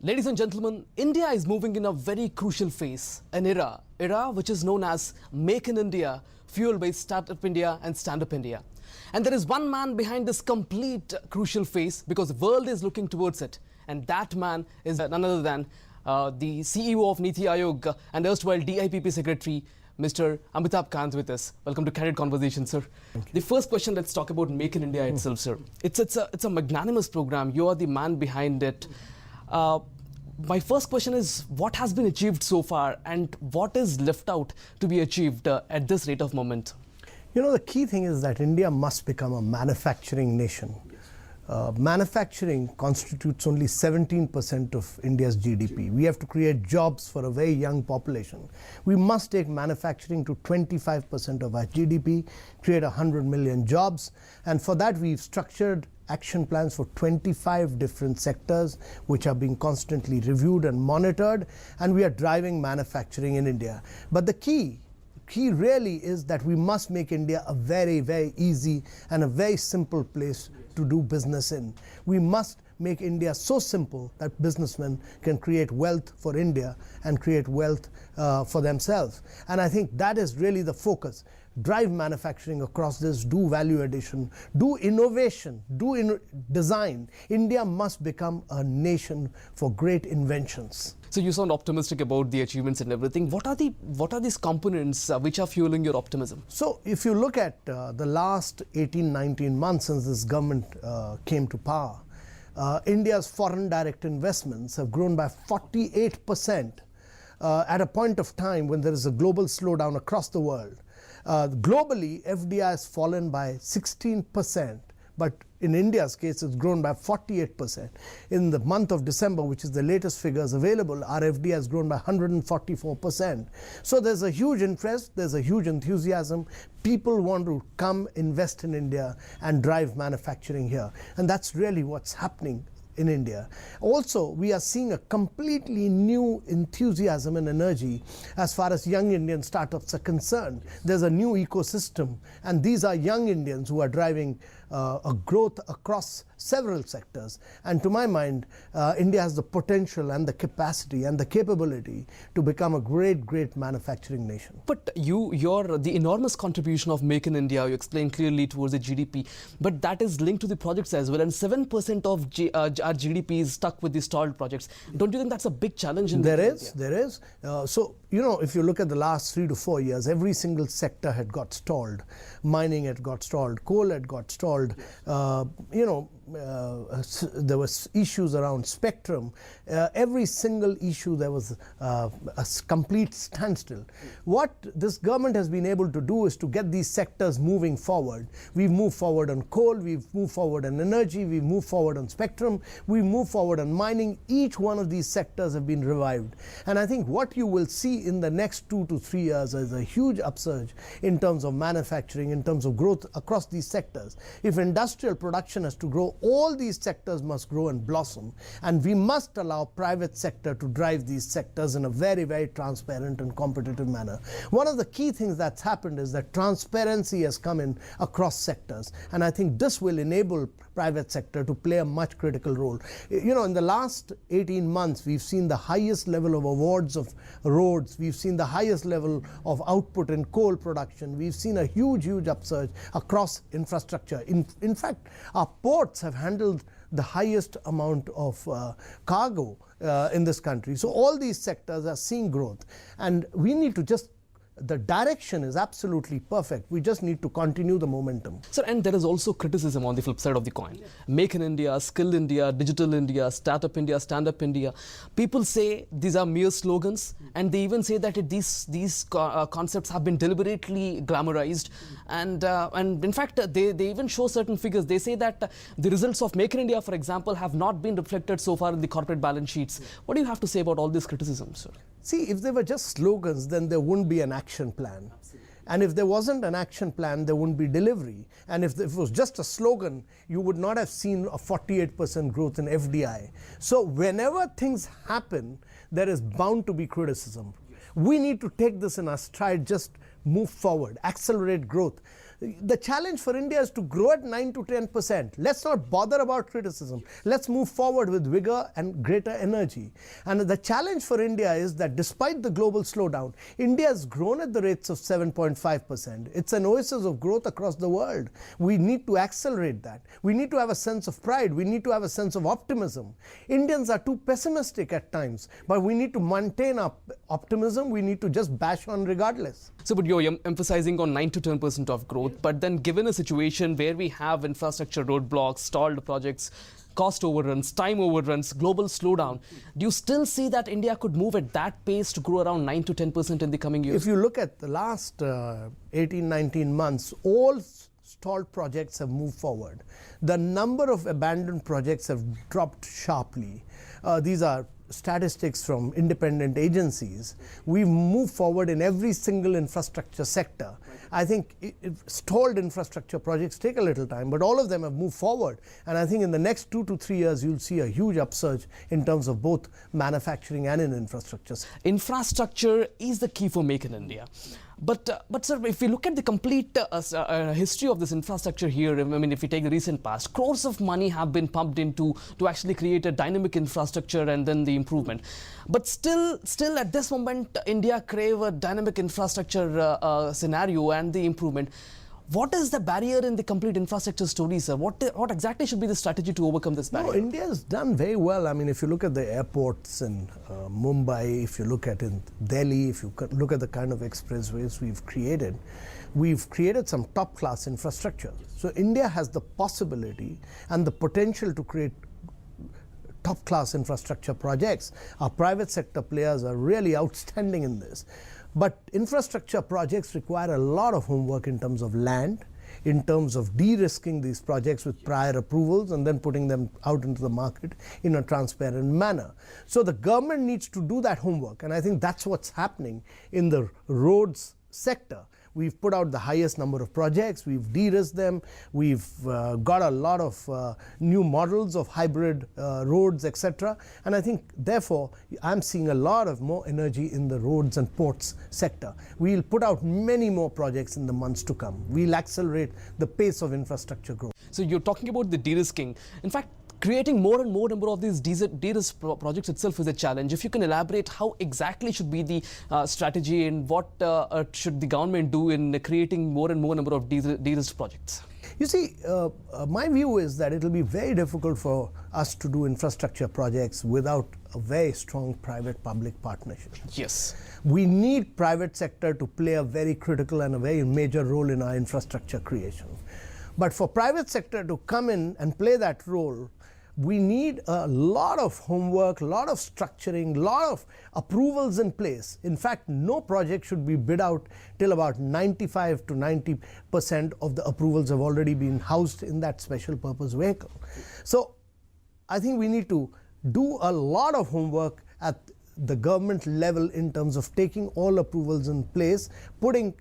Ladies and gentlemen, India is moving in a very crucial phase, an era which is known as Make in India, fueled by Startup India and Stand Up India. And there is one man behind this complete crucial phase because the world is looking towards it. And that man is none other than the CEO of NITI Aayog and erstwhile DIPP Secretary, Mr. Amitabh Kant with us. Welcome to Candid Conversation, sir. The first question, let's talk about Make in India itself, sir. It's a magnanimous program. You are the man behind it. My first question is, what has been achieved so far and what is left out to be achieved at this rate of moment? You know, the key thing is that India must become a manufacturing nation. Manufacturing constitutes only 17% of India's GDP. We have to create jobs for a very young population. We must take manufacturing to 25% of our GDP, create 100 million jobs, and for that we've structured action plans for 25 different sectors which are being constantly reviewed and monitored, and we are driving manufacturing in India. But the key really is that we must make India a very, very easy and a very simple place to do business in. We must make India so simple that businessmen can create wealth for India and create wealth for themselves. And I think that is really the focus. Drive manufacturing across this, do value addition, do innovation, do design. India must become a nation for great inventions. So you sound optimistic about the achievements and everything. What are these components which are fueling your optimism? So if you look at the last 18-19 months since this government came to power, India's foreign direct investments have grown by 48% at a point of time when there is a global slowdown across the world. Globally, FDI has fallen by 16%, but in India's case, it's grown by 48%. In the month of December, which is the latest figures available, our FDI has grown by 144%. So there's a huge interest, there's a huge enthusiasm. People want to come invest in India and drive manufacturing here. And that's really what's happening in India. Also, we are seeing a completely new enthusiasm and energy as far as young Indian startups are concerned. There's a new ecosystem, and these are young Indians who are driving a growth across several sectors. And to my mind, India has the potential and the capacity and the capability to become a great, great manufacturing nation. But the enormous contribution of Make in India, you explained clearly towards the GDP, but that is linked to the projects as well, and 7% of our GDP is stuck with the stalled projects. Don't you think that's a big challenge in There is. So, you know, if you look at the last 3 to 4 years, every single sector had got stalled. Mining had got stalled, coal had got stalled, there was issues around spectrum. Every single issue there was a complete standstill. What this government has been able to do is to get these sectors moving forward. We've moved forward on coal, we've moved forward on energy, we've moved forward on spectrum, we've moved forward on mining. Each one of these sectors have been revived. And I think what you will see in the next 2 to 3 years is a huge upsurge in terms of manufacturing, in terms of growth across these sectors. If industrial production has to grow, all these sectors must grow and blossom, and we must allow private sector to drive these sectors in a very, very transparent and competitive manner. One of the key things that's happened is that transparency has come in across sectors, and I think this will enable private sector to play a much critical role. You know, in the last 18 months, we've seen the highest level of awards of roads, we've seen the highest level of output in coal production, we've seen a huge, huge upsurge across infrastructure. In fact, our ports have handled the highest amount of cargo in this country. So all these sectors are seeing growth, and we need to the direction is absolutely perfect. We just need to continue the momentum. Sir, and there is also criticism on the flip side of the coin. Make in India, Skill India, Digital India, Startup India, Stand Up India. People say these are mere slogans, and they even say that these concepts have been deliberately glamorized. And in fact, they even show certain figures. They say that the results of Make in India, for example, have not been reflected so far in the corporate balance sheets. What do you have to say about all this criticism, sir? See, if they were just slogans, then there wouldn't be an action plan. And if there wasn't an action plan, there wouldn't be delivery. And if it was just a slogan, you would not have seen a 48% growth in FDI. So whenever things happen, there is bound to be criticism. We need to take this in our stride, just move forward, accelerate growth. the challenge for India is to grow at 9 to 10%. Let's not bother about criticism. Let's move forward with vigor and greater energy. And the challenge for India is that despite the global slowdown, India has grown at the rates of 7.5%. It's an oasis of growth across the world. We need to accelerate that. We need to have a sense of pride. We need to have a sense of optimism. Indians are too pessimistic at times, but we need to maintain our optimism. We need to just bash on regardless. So, but you're emphasizing on 9 to 10% of growth, but then given a situation where we have infrastructure roadblocks, stalled projects, cost overruns, time overruns, global slowdown, do you still see that India could move at that pace to grow around 9 to 10% in the coming years? If you look at the last 18, 19 months, all stalled projects have moved forward. The number of abandoned projects have dropped sharply. These are statistics from independent agencies. We've moved forward in every single infrastructure sector. I think stalled infrastructure projects take a little time, but all of them have moved forward. And I think in the next 2 to 3 years, you'll see a huge upsurge in terms of both manufacturing and in infrastructure. Infrastructure is the key for Make in India. But sir, if we look at the complete history of this infrastructure here, I mean, if we take the recent past, crores of money have been pumped into to actually create a dynamic infrastructure and then the improvement. But still at this moment, India crave a dynamic infrastructure scenario and the improvement. What is the barrier in the complete infrastructure story, sir? What exactly should be the strategy to overcome this barrier? No, India has done very well. I mean, if you look at the airports in Mumbai, if you look at in Delhi, if you look at the kind of expressways we've created some top-class infrastructure. So India has the possibility and the potential to create top-class infrastructure projects. Our private sector players are really outstanding in this. But infrastructure projects require a lot of homework in terms of land, in terms of de-risking these projects with prior approvals and then putting them out into the market in a transparent manner. So the government needs to do that homework, and I think that's what's happening in the roads sector. We've put out the highest number of projects, we've de-risked them, we've got a lot of new models of hybrid roads, etc. And I think, therefore, I'm seeing a lot of more energy in the roads and ports sector. We'll put out many more projects in the months to come. We'll accelerate the pace of infrastructure growth. So you're talking about the de-risking. In fact, creating more and more number of these de-risk projects itself is a challenge. If you can elaborate how exactly should be the strategy and what should the government do in creating more and more number of de-risk projects? You see, my view is that it will be very difficult for us to do infrastructure projects without a very strong private-public partnership. Yes. We need private sector to play a very critical and a very major role in our infrastructure creation. But for private sector to come in and play that role, we need a lot of homework, a lot of structuring, a lot of approvals in place. In fact, no project should be bid out till about 95 to 90% of the approvals have already been housed in that special purpose vehicle. So I think we need to do a lot of homework at the government level in terms of taking all approvals in place, putting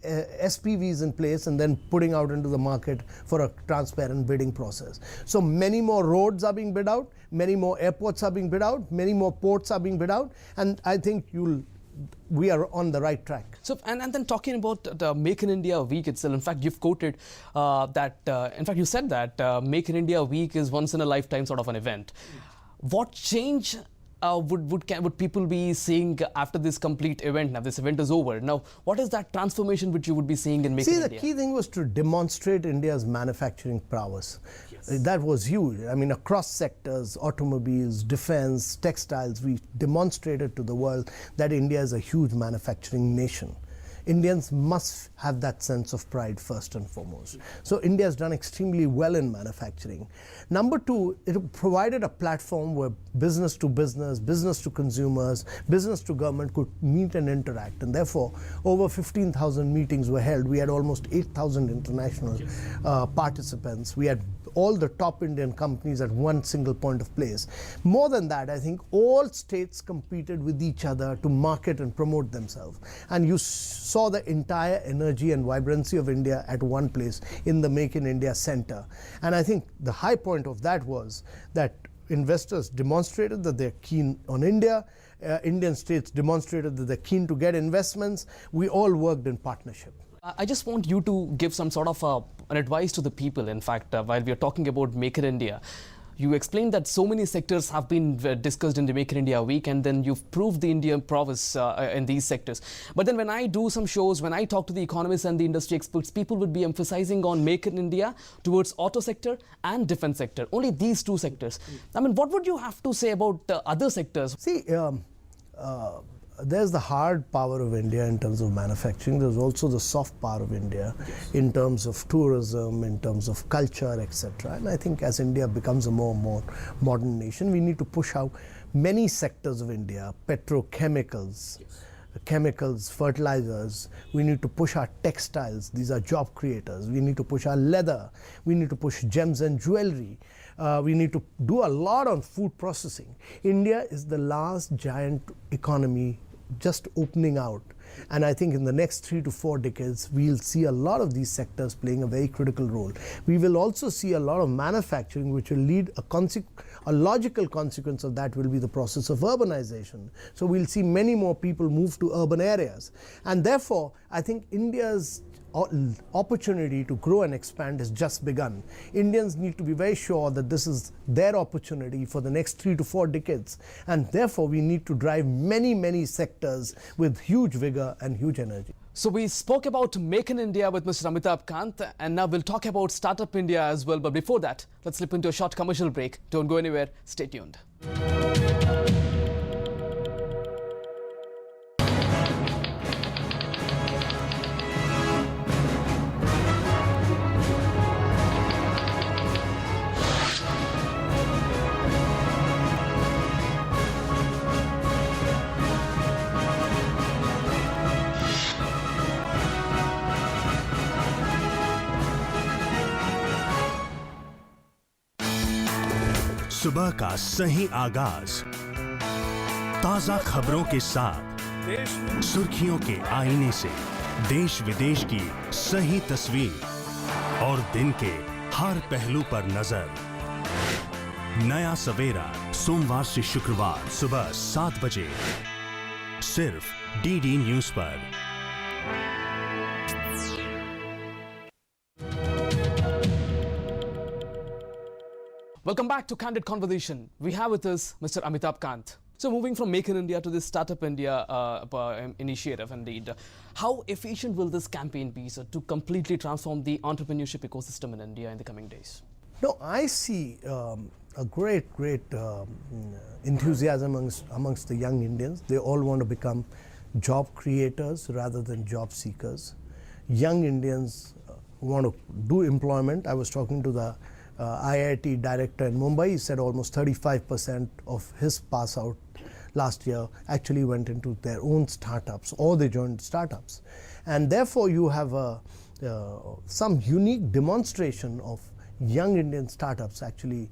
SPVs in place and then putting out into the market for a transparent bidding process. So many more roads are being bid out, many more airports are being bid out, many more ports are being bid out, and I think we are on the right track. So, and then talking about the Make in India Week itself, in fact, you've quoted in fact, you said that Make in India Week is once in a lifetime sort of an event. What change would people be seeing after this complete event? Now this event is over. Now what is that transformation which you would be seeing in Make in India? See, the key thing was to demonstrate India's manufacturing prowess. Yes. That was huge. I mean, across sectors, automobiles, defense, textiles, we demonstrated to the world that India is a huge manufacturing nation. Indians must have that sense of pride first and foremost. So India has done extremely well in manufacturing. Number two, it provided a platform where business to business, business to consumers, business to government could meet and interact. And therefore, over 15,000 meetings were held. We had almost 8,000 international participants. We had all the top Indian companies at one single point of place. More than that, I think all states competed with each other to market and promote themselves. And you saw the entire energy and vibrancy of India at one place in the Make in India Center. And I think the high point of that was that investors demonstrated that they're keen on India. Indian states demonstrated that they're keen to get investments. We all worked in partnership. I just want you to give some sort of an advice to the people. In fact, while we are talking about Make in India, you explained that so many sectors have been discussed in the Make in India week, and then you've proved the Indian prowess in these sectors. But then when I do some shows, when I talk to the economists and the industry experts, people would be emphasizing on Make in India towards auto sector and defense sector, only these two sectors. I mean, what would you have to say about other sectors? See, there's the hard power of India in terms of manufacturing. There's also the soft power of India in terms of tourism, in terms of culture, etc. And I think as India becomes a more modern nation, we need to push out many sectors of India, petrochemicals, chemicals, fertilizers. We need to push our textiles. These are job creators. We need to push our leather. We need to push gems and jewelry. We need to do a lot on food processing. India is the last giant economy just opening out. And I think in the next 3 to 4 decades, we'll see a lot of these sectors playing a very critical role. We will also see a lot of manufacturing, which will lead a logical consequence of that will be the process of urbanization. So we'll see many more people move to urban areas. And therefore, I think India's opportunity to grow and expand has just begun. Indians need to be very sure that this is their opportunity for the next 3 to 4 decades, and therefore we need to drive many sectors with huge vigor and huge energy. So we spoke about Make in India with Mr. Amitabh Kant, and now we'll talk about Startup India as well. But before that, let's slip into a short commercial break. Don't go anywhere. Stay tuned. सुबह का सही आगाज ताजा खबरों के साथ सुर्खियों के आईने से देश विदेश की सही तस्वीर और दिन के हर पहलू पर नजर। नया सवेरा सोमवार से शुक्रवार सुबह 7 बजे सिर्फ डीडी न्यूज पर। Welcome back to Candid Conversation. We have with us Mr. Amitabh Kant. So moving from Make in India to this Startup India initiative, indeed, how efficient will this campaign be, sir, to completely transform the entrepreneurship ecosystem in India in the coming days? No, I see a great enthusiasm amongst the young Indians. They all want to become job creators rather than job seekers. Young Indians want to do employment. I was talking to the IIT director in Mumbai. He said almost 35% of his pass out last year actually went into their own startups, or they joined startups. And therefore you have some unique demonstration of young Indian startups actually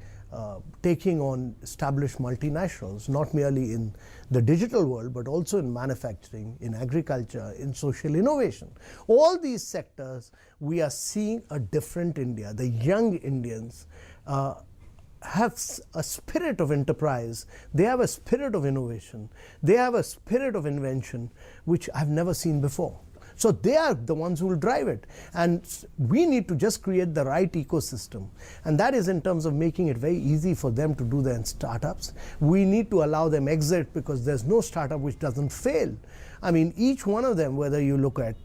taking on established multinationals, not merely in the digital world, but also in manufacturing, in agriculture, in social innovation. All these sectors, we are seeing a different India. The young Indians have a spirit of enterprise. They have a spirit of innovation. They have a spirit of invention, which I've never seen before. So they are the ones who will drive it. And we need to just create the right ecosystem. And that is in terms of making it very easy for them to do their startups. We need to allow them exit, because there's no startup which doesn't fail. I mean, each one of them, whether you look at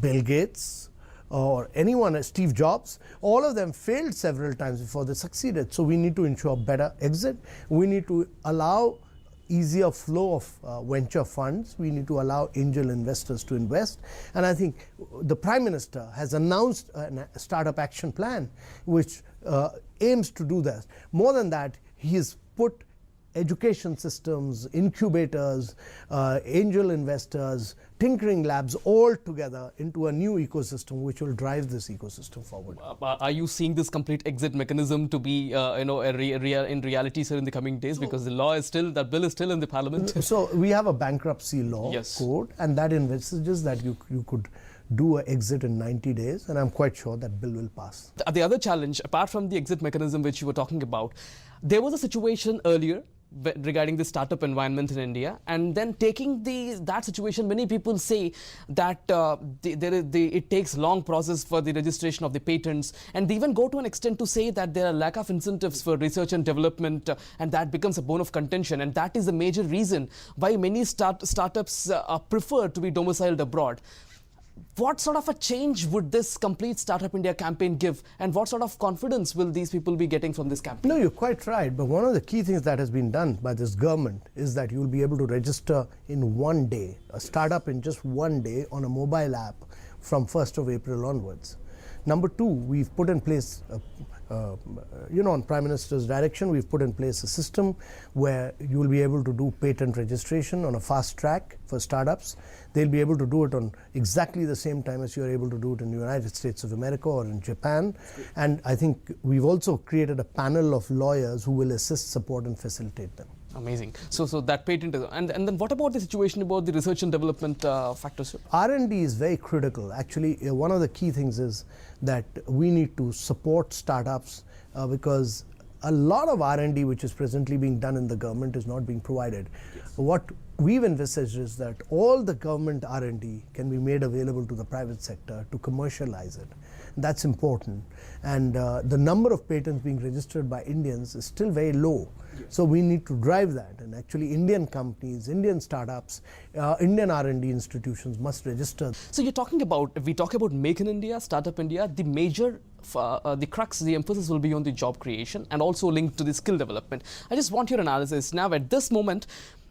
Bill Gates or anyone, Steve Jobs, all of them failed several times before they succeeded. So we need to ensure better exit. We need to allow easier flow of venture funds. We need to allow angel investors to invest. And I think the Prime Minister has announced a startup action plan which aims to do that. More than that, he has put education systems, incubators, angel investors, tinkering labs all together into a new ecosystem which will drive this ecosystem forward. Are you seeing this complete exit mechanism to be in reality, sir, in the coming days? Because the law is still, that bill is still in the parliament. So we have a bankruptcy law code, and that envisages that you could do an exit in 90 days, and I'm quite sure that bill will pass. The other challenge, apart from the exit mechanism which you were talking about, there was a situation earlier regarding the startup environment in India, and then taking that situation, many people say that it takes long process for the registration of the patents, and they even go to an extent to say that there are lack of incentives for research and development, and that becomes a bone of contention, and that is the major reason why many startups prefer to be domiciled abroad. What sort of a change would this complete Startup India campaign give, and what sort of confidence will these people be getting from this campaign? No, you're quite right. But one of the key things that has been done by this government is that you'll be able to register in one day, a startup in just one day on a mobile app from 1st of April onwards. Number two, we've put in place, on Prime Minister's direction, we've put in place a system where you will be able to do patent registration on a fast track for startups. They'll be able to do it on exactly the same time as you're able to do it in the United States of America or in Japan. And I think we've also created a panel of lawyers who will assist, support and facilitate them. Amazing. So that patent is, and then what about the situation about the research and development factors? R&D is very critical. Actually, one of the key things is that we need to support startups because a lot of R&D which is presently being done in the government is not being provided. Yes. What we've envisaged is that all the government R&D can be made available to the private sector to commercialize it. That's important. And the number of patents being registered by Indians is still very low. Yes. So we need to drive that. And actually Indian companies, Indian startups, Indian R&D institutions must register. So you're talking about, if we talk about Make in India, Startup India, the major the crux, the emphasis will be on the job creation and also linked to the skill development. I just want your analysis. Now at this moment,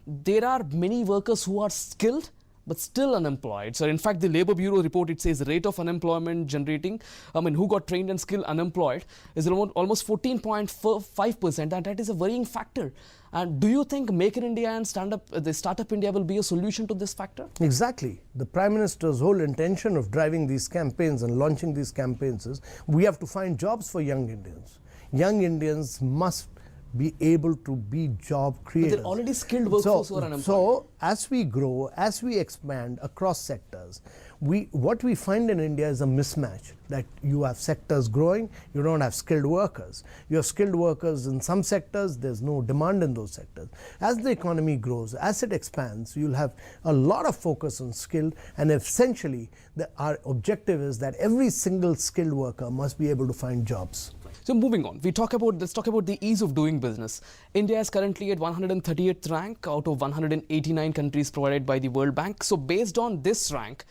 there are many workers who are skilled but still unemployed. So in fact, the Labour Bureau report, it says the rate of unemployment generating, who got trained and skilled unemployed is almost 14.5%, and that is a worrying factor. And do you think Make in India and the Startup India will be a solution to this factor? Exactly. The Prime Minister's whole intention of driving these campaigns and launching these campaigns is we have to find jobs for young Indians. Young Indians must be able to be job creators. But they're already skilled workforce who are unemployed. So as we grow, as we expand across sectors, what we find in India is a mismatch, that you have sectors growing, you don't have skilled workers. You have skilled workers in some sectors, there's no demand in those sectors. As the economy grows, as it expands, you'll have a lot of focus on skill, and essentially our objective is that every single skilled worker must be able to find jobs. So moving on, let's talk about the ease of doing business. India is currently at 138th rank out of 189 countries provided by the World Bank. So based on this rank,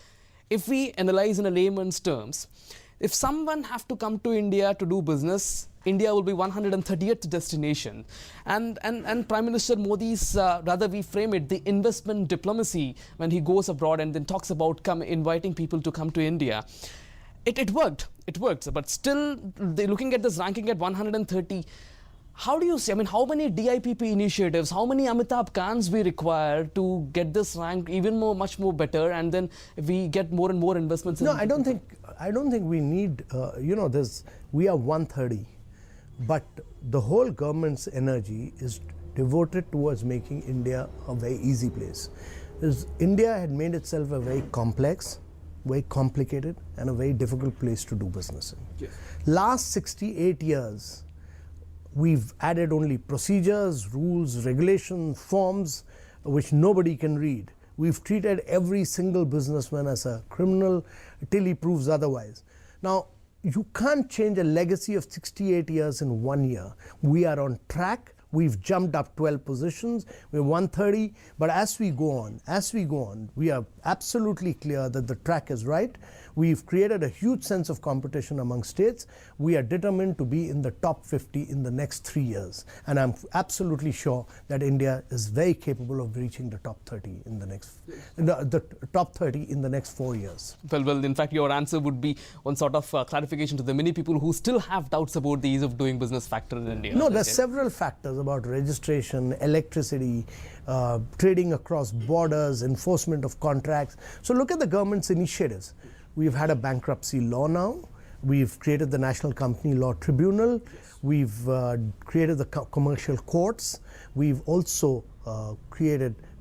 if we analyze in a layman's terms, if someone have to come to India to do business, India will be 130th destination. And Prime Minister Modi's, rather we frame it, the investment diplomacy when he goes abroad and then talks about inviting people to come to India. It worked, but still looking at this ranking at 130, how do you see, how many DIPP initiatives, how many Amitabh Kants we require to get this rank even much more better, and then we get more and more investments? No, I don't think we need, we are 130, but the whole government's energy is devoted towards making India a very easy place. India had made itself a very complex, very complicated and a very difficult place to do business in. Yes. Last 68 years, we've added only procedures, rules, regulations, forms which nobody can read. We've treated every single businessman as a criminal till he proves otherwise. Now, you can't change a legacy of 68 years in 1 year. We are on track. We've jumped up 12 positions, we're 130, but as we go on, we are absolutely clear that the track is right. We've created a huge sense of competition among states. We are determined to be in the top 50 in the next 3 years. And I'm absolutely sure that India is very capable of reaching the top 30 in the next, the top 30 in the next 4 years. Well, in fact, your answer would be one sort of clarification to the many people who still have doubts about the ease of doing business factor in India. No, there's several factors about registration, electricity, trading across borders, enforcement of contracts. So look at the government's initiatives. We've had a bankruptcy law now. We've created the National Company Law Tribunal. We've created the commercial courts. We've also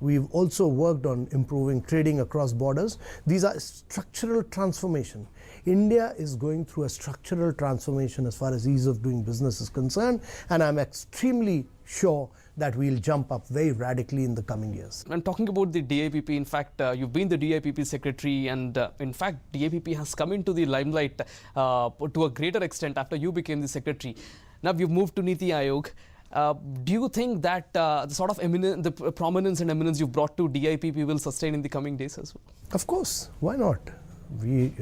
worked on improving trading across borders. These are structural transformation. India is going through a structural transformation as far as ease of doing business is concerned, and I'm extremely sure that we'll jump up very radically in the coming years. And talking about the DIPP, in fact, you've been the DIPP secretary, and in fact, DIPP has come into the limelight to a greater extent after you became the secretary. Now you've moved to NITI Aayog. Do you think that the sort of the prominence and eminence you've brought to DIPP will sustain in the coming days as well? Of course, why not? We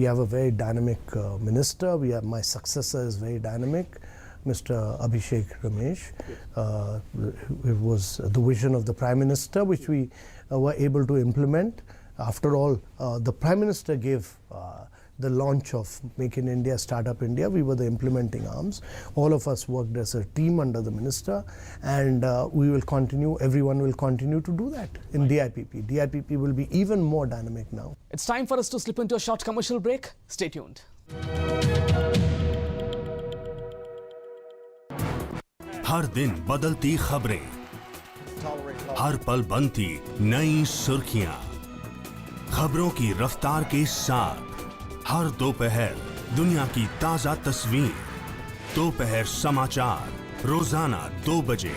have a very dynamic minister. My successor is very dynamic, Mr. Ramesh. It was the vision of the Prime Minister which we were able to implement. After all, the Prime Minister gave the launch of Make in India, Startup India. We were the implementing arms. All of us worked as a team under the minister, and we will continue, everyone will continue to do that in DIPP. DIPP will be even more dynamic now. It's time for us to slip into a short commercial break. Stay tuned. हर दिन बदलती खबरें, हर पल बनती नई सुर्खियां, खबरों की रफ्तार के साथ हर दोपहर दुनिया की ताजा तस्वीर, दोपहर समाचार रोजाना 2 बजे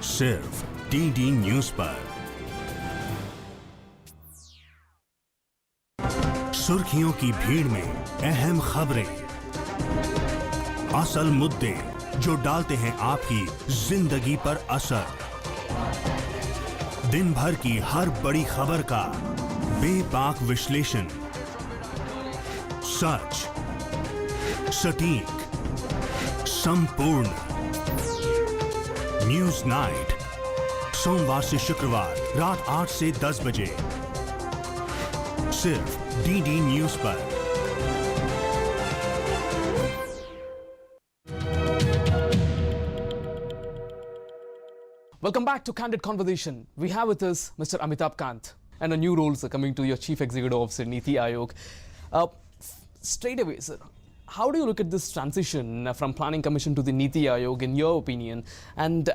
सिर्फ DD न्यूज पर। सुर्खियों की भीड़ में अहम खबरें, असल मुद्दे जो डालते हैं आपकी जिंदगी पर असर, दिन भर की हर बड़ी खबर का बेबाक विश्लेषण, सच, सटीक, संपूर्ण। न्यूज नाइट, सोमवार से शुक्रवार रात 8 से 10 बजे सिर्फ DD न्यूज पर। Welcome back to Candid Conversation. We have with us Mr. Amitabh Kant, and a new role coming to your Chief Executive Officer, NITI Aayog. Straight away, sir, how do you look at this transition from Planning Commission to the NITI Aayog, in your opinion, and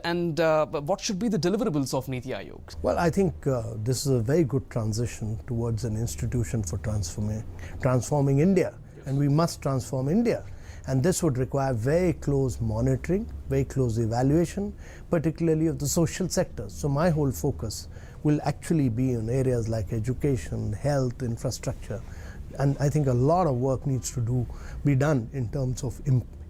what should be the deliverables of NITI Aayog? Well, I think this is a very good transition towards an institution for transforming India, and we must transform India. And this would require very close monitoring, very close evaluation, particularly of the social sectors. So my whole focus will actually be on areas like education, health, infrastructure. And I think a lot of work needs to be done in terms of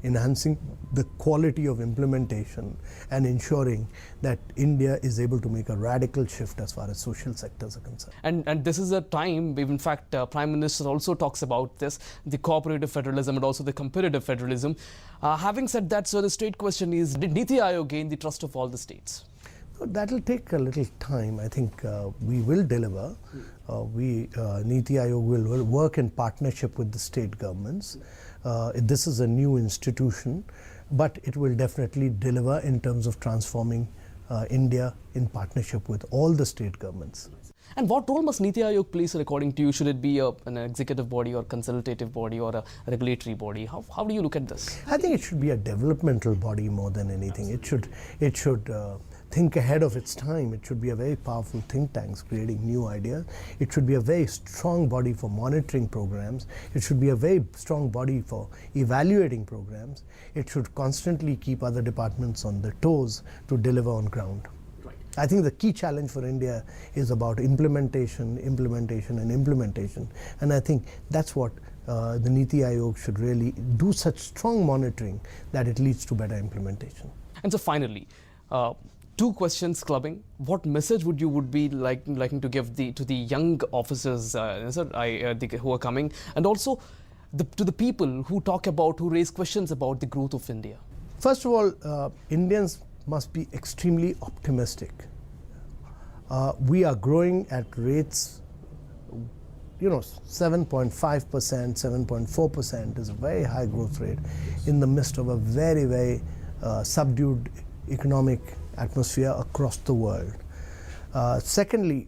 enhancing the quality of implementation and ensuring that India is able to make a radical shift as far as social sectors are concerned. And this is a time, in fact, Prime Minister also talks about this, the cooperative federalism and also the comparative federalism. Having said that, so the straight question is, did NITI Aayog gain the trust of all the states? That will take a little time. I think we will deliver. NITI Aayog will work in partnership with the state governments. This is a new institution, but it will definitely deliver in terms of transforming India in partnership with all the state governments. And what role must NITI Aayog play, sir, according to you? Should it be an executive body or consultative body or a regulatory body? How do you look at this? I think it should be a developmental body more than anything. It should think ahead of its time. It should be a very powerful think tank creating new ideas. It should be a very strong body for monitoring programs. It should be a very strong body for evaluating programs. It should constantly keep other departments on their toes to deliver on ground. I think the key challenge for India is about implementation, and I think that's what the NITI Aayog should really do, such strong monitoring that it leads to better implementation. And so finally, 2 questions clubbing. What message would you be liking to give to the young officers who are coming, and also to the people who raise questions about the growth of India? First of all, Indians must be extremely optimistic. We are growing at rates, 7.5%, 7.4% is a very high growth rate in the midst of a very, very subdued economic atmosphere across the world. Secondly,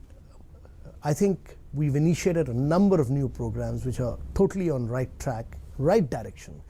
I think we've initiated a number of new programs which are totally on right track, right direction.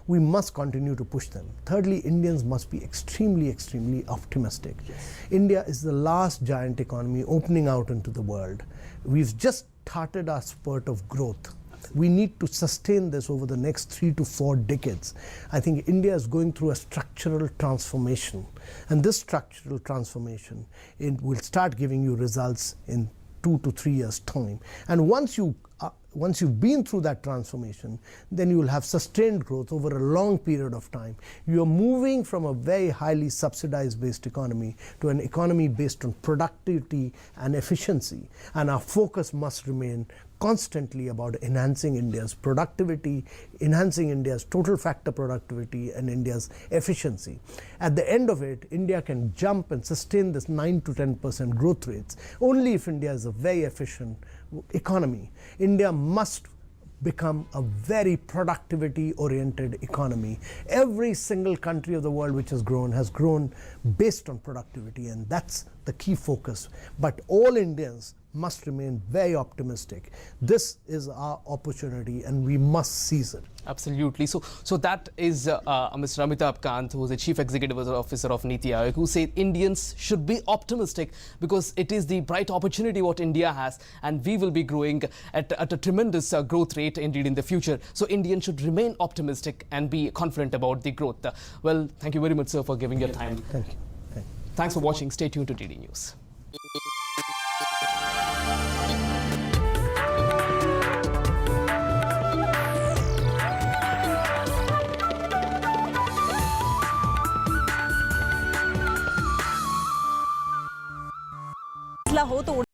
We must continue to push them. Thirdly, Indians must be extremely, extremely optimistic. Yes. India is the last giant economy opening out into the world. We've just started our spurt of growth. We need to sustain this over the next 3 to 4 decades. I think India is going through a structural transformation, and this structural transformation will start giving you results in 2 to 3 years' time. And once you've been through that transformation, then you will have sustained growth over a long period of time. You are moving from a very highly subsidized based economy to an economy based on productivity and efficiency. And our focus must remain constantly about enhancing India's productivity, enhancing India's total factor productivity and India's efficiency. At the end of it, India can jump and sustain this 9 to 10% growth rates only if India is a very efficient economy. India must become a very productivity-oriented economy. Every single country of the world which has grown based on productivity, and that's the key focus. But all Indians must remain very optimistic. This is our opportunity and we must seize it. Absolutely. So that is Mr. Amitabh Kant, who is the Chief Executive Officer of NITI Aayog, who said Indians should be optimistic because it is the bright opportunity what India has, and we will be growing at a tremendous growth rate indeed in the future. So Indians should remain optimistic and be confident about the growth. Well, thank you very much, sir, for giving your time. Thank you. Thanks for watching. Stay tuned to DD News. हो तो